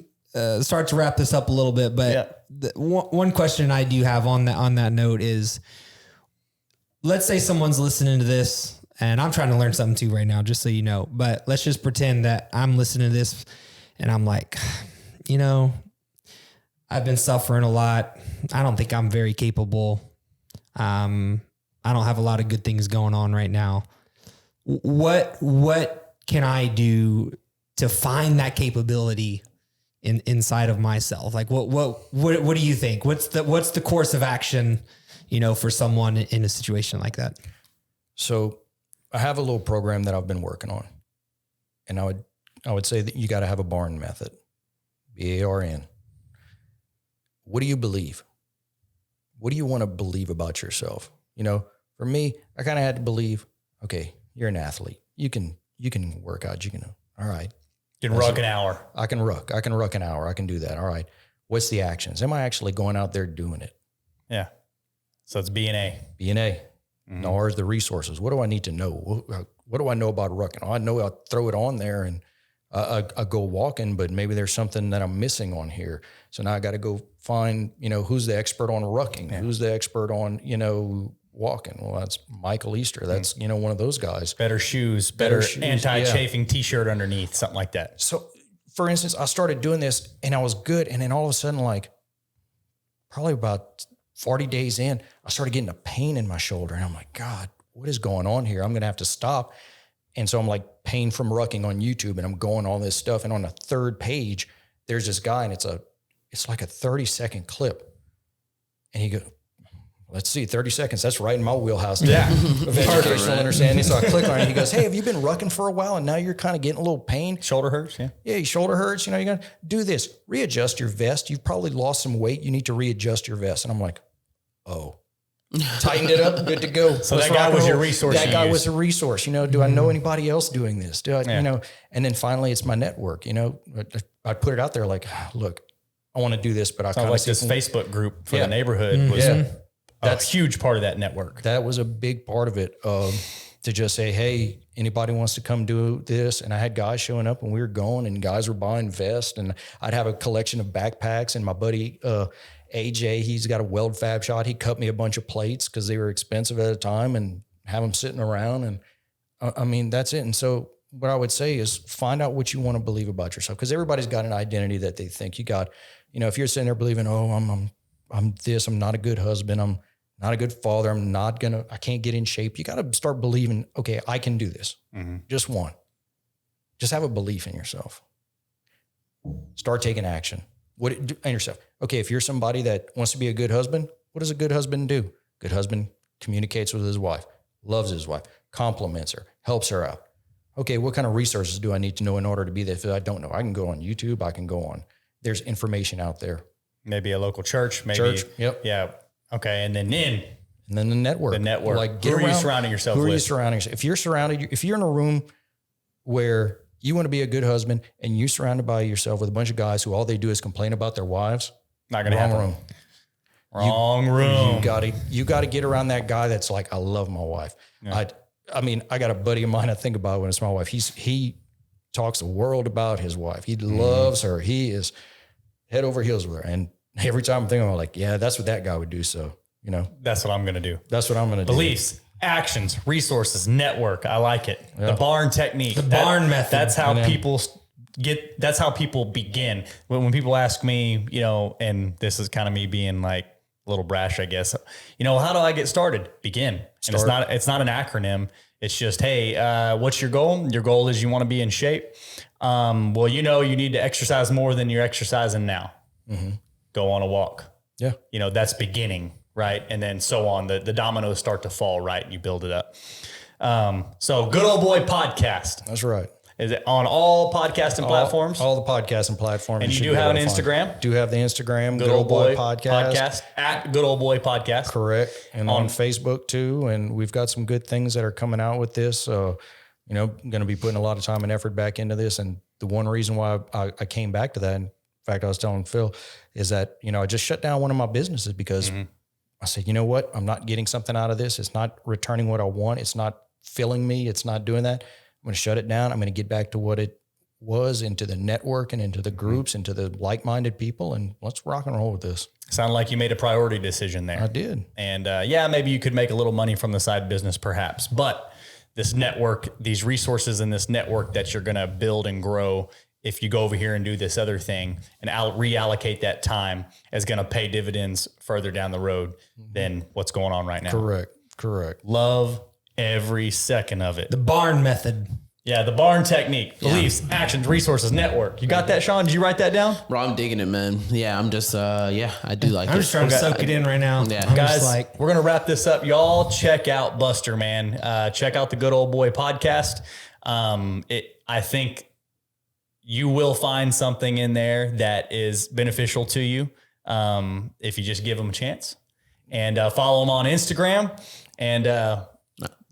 Speaker 2: start to wrap this up a little bit, but one question I do have on that note is, let's say someone's listening to this, and I'm trying to learn something too right now, just so you know, but let's just pretend that I'm listening to this and I'm like, I've been suffering a lot. I don't think I'm very capable. I don't have a lot of good things going on right now. What can I do to find that capability inside of myself? Like what do you think? What's the course of action, for someone in a situation like that?
Speaker 4: So I have a little program that I've been working on, and I would say that you got to have a BARN method, BARN. What do you believe? What do you want to believe about yourself? For me, I kind of had to believe, okay, you're an athlete. You can work out. All right.
Speaker 1: You can ruck an hour.
Speaker 4: I can ruck an hour. I can do that. All right. What's the actions? Am I actually going out there doing it?
Speaker 1: Yeah. So it's B&A.
Speaker 4: B&A. Mm-hmm. Now, where's the resources? What do I need to know? What do I know about rucking? I know I'll throw it on there and I go walking, but maybe there's something that I'm missing on here. So now I got to go find, who's the expert on rucking? Yeah. Who's the expert on, walking? Well, that's Michael Easter. That's, one of those guys.
Speaker 1: Better shoes, better anti-chafing t-shirt underneath, something like that.
Speaker 4: So for instance, I started doing this and I was good. And then all of a sudden, like probably about 40 days in, I started getting a pain in my shoulder. And I'm like, God, what is going on here? I'm going to have to stop. And so I'm like, pain from rucking on YouTube, and I'm going all this stuff. And on the 3rd page, there's this guy, and it's like a 30-second clip. And he goes, let's see, 30 seconds. That's right in my wheelhouse. Yeah. Of educational understanding. So I click on it. He goes, hey, have you been rucking for a while? And now you're kind of getting a little pain.
Speaker 1: Shoulder hurts. Yeah.
Speaker 4: Yeah. Your shoulder hurts. You got to do this. Readjust your vest. You've probably lost some weight. You need to readjust your vest. And I'm like, oh, tightened it up. Good to go.
Speaker 1: So that guy was your resource.
Speaker 4: That guy was a resource. Do I know anybody else doing this? Do I, and then finally it's my network, I put it out there like, look, I want to do this, but I kind of
Speaker 1: like this Facebook group for the neighborhood was that's a huge part of that network.
Speaker 4: That was a big part of it, to just say, hey, anybody wants to come do this? And I had guys showing up and we were going, and guys were buying vests, and I'd have a collection of backpacks, and my buddy, AJ, he's got a weld fab shop. He cut me a bunch of plates because they were expensive at the time, and have them sitting around. And I mean, that's it. And so what I would say is find out what you want to believe about yourself, because everybody's got an identity that they think you got. If you're sitting there believing, oh, I'm this, I'm not a good husband. I'm not a good father. I can't get in shape. You got to start believing, okay, I can do this. Just one. Just have a belief in yourself. Start taking action. And yourself. Okay, if you're somebody that wants to be a good husband, what does a good husband do? Good husband communicates with his wife, loves his wife, compliments her, helps her out. Okay, what kind of resources do I need to know in order to be there? If I don't know, I can go on YouTube. I can go on. There's information out there.
Speaker 1: Maybe a local church. Maybe.
Speaker 4: Yep.
Speaker 1: Yeah. Okay. And then
Speaker 4: the network.
Speaker 1: Like, who are you surrounding yourself with?
Speaker 4: Who are you surrounding yourself? If you're in a room where you want to be a good husband and you're surrounded by yourself with a bunch of guys who all they do is complain about their wives,
Speaker 1: not going to happen.
Speaker 4: Room.
Speaker 1: Wrong room.
Speaker 4: You got to get around that guy that's like, I love my wife. Yeah. I got a buddy of mine I think about when it's my wife. He talks the world about his wife. He loves her. He is head over heels with her. And every time I'm thinking about like, yeah, that's what that guy would do. So,
Speaker 1: that's what I'm going to do.
Speaker 4: That's what I'm going to do.
Speaker 1: Beliefs, actions, resources, network. I like it. Yeah. The barn technique.
Speaker 2: The barn method.
Speaker 1: That's how that's how people begin. When people ask me, and this is kind of me being like a little brash, I guess, how do I get started? Begin. And it's not an acronym. It's just, hey, what's your goal? Your goal is you want to be in shape. Well, you need to exercise more than you're exercising now. Mm-hmm. Go on a walk.
Speaker 4: Yeah.
Speaker 1: That's beginning, right? And then so on. The dominoes start to fall, right? And you build it up. So Good Old Boy Podcast.
Speaker 4: That's right.
Speaker 1: Is it on all podcasting platforms?
Speaker 4: All the podcasting platforms.
Speaker 1: And you do have an Instagram?
Speaker 4: Do have the Instagram, Good Old Boy Podcast.
Speaker 1: At Good Old Boy Podcast.
Speaker 4: Correct. And on Facebook too. And we've got some good things that are coming out with this. So, going to be putting a lot of time and effort back into this. And the one reason why I came back to that, in fact, I was telling Phil, is that, I just shut down one of my businesses because I said, you know what? I'm not getting something out of this. It's not returning what I want. It's not filling me. It's not doing that. I'm going to shut it down. I'm going to get back to what it was, into the network and into the groups, into the like-minded people, and let's rock and roll with this.
Speaker 1: Sounded like you made a priority decision there.
Speaker 4: I did.
Speaker 1: And maybe you could make a little money from the side business perhaps, but this network, these resources in this network that you're going to build and grow, if you go over here and do this other thing and reallocate that time, is going to pay dividends further down the road than what's going on right now.
Speaker 4: Correct.
Speaker 1: Love every second of it.
Speaker 2: The barn method.
Speaker 1: Yeah, the barn technique. Beliefs, actions, resources, network. You got that, Sean? Did you write that down?
Speaker 3: Bro, I'm digging it, man. Yeah, I'm just, I do like it.
Speaker 2: I'm just trying to soak it in right now.
Speaker 3: Yeah.
Speaker 1: Guys, we're going to wrap this up. Y'all check out Buster, man. Check out the Good Old Boy Podcast. I think you will find something in there that is beneficial to you if you just give them a chance. And follow them on Instagram and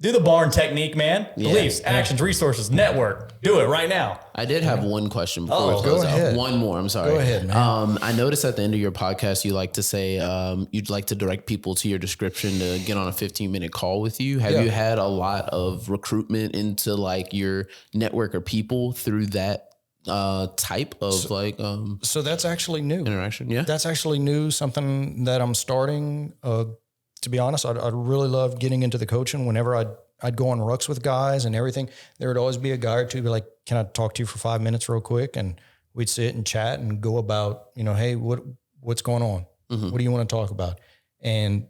Speaker 1: do the barn technique, man. Yeah. Beliefs, actions, resources, network. Do it right now.
Speaker 3: I did have one question before we close out. One more. I'm sorry.
Speaker 4: Go ahead, man.
Speaker 3: I noticed at the end of your podcast, you like to say you'd like to direct people to your description to get on a 15-minute call with you. Have you had a lot of recruitment into like your network or people through that type of
Speaker 4: so that's actually new
Speaker 3: interaction? Yeah,
Speaker 4: that's actually new. Something that I'm starting. To be honest, I'd really love getting into the coaching. Whenever I'd go on rucks with guys and everything, there would always be a guy or two be like, "Can I talk to you for 5 minutes real quick?" And we'd sit and chat and go about, hey, what's going on? Mm-hmm. What do you want to talk about? And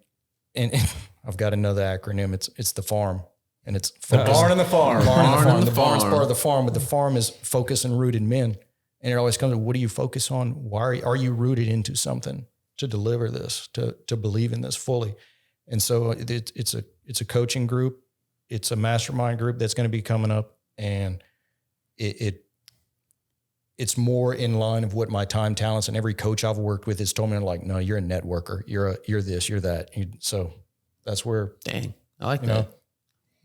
Speaker 4: I've got another acronym. It's the farm. And it's
Speaker 1: the barn and the farm.
Speaker 4: The barn's part of the farm, but the farm is focused and rooted men. And it always comes to, what do you focus on? Why are you rooted into something to deliver this, to believe in this fully? And so it's a coaching group. It's a mastermind group that's going to be coming up, and it's more in line of what my time, talents, and every coach I've worked with has told me. Like, no, you're a networker. You're this, you're that. So that's where.
Speaker 3: Dang, I like that.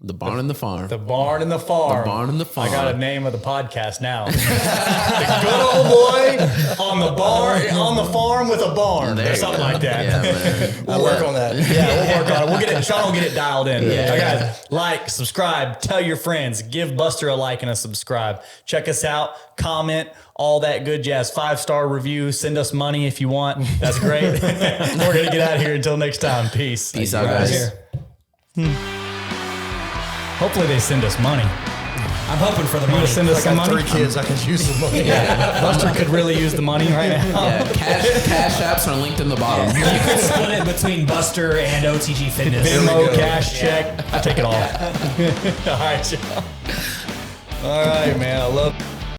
Speaker 3: The barn and the farm.
Speaker 1: The barn and the farm.
Speaker 3: The barn and the farm.
Speaker 1: I got a name of the podcast now. The Good Old Boy on the farm with a barn or something like that.
Speaker 3: Yeah, man.
Speaker 4: We'll work on that.
Speaker 1: Yeah, we'll work on it. We'll get it. Sean will get it dialed in. Yeah. So guys, like, subscribe, tell your friends, give Buster a like and a subscribe. Check us out, comment, all that good jazz. 5-star review. Send us money if you want. That's great. We're going to get out of here until next time. Peace.
Speaker 3: Peace out, guys.
Speaker 1: Hopefully they send us money.
Speaker 2: I'm hoping for the
Speaker 1: You
Speaker 2: money.
Speaker 1: want to send us
Speaker 4: I
Speaker 1: some
Speaker 4: got
Speaker 1: money?
Speaker 4: 3 kids. I can use some money.
Speaker 1: Buster could really use the money right now.
Speaker 3: Yeah, cash apps are linked in the bottom.
Speaker 2: You could split it between Buster and OTG Fitness.
Speaker 1: Venmo, cash, check. I take it all. All right, y'all. All right, man. I love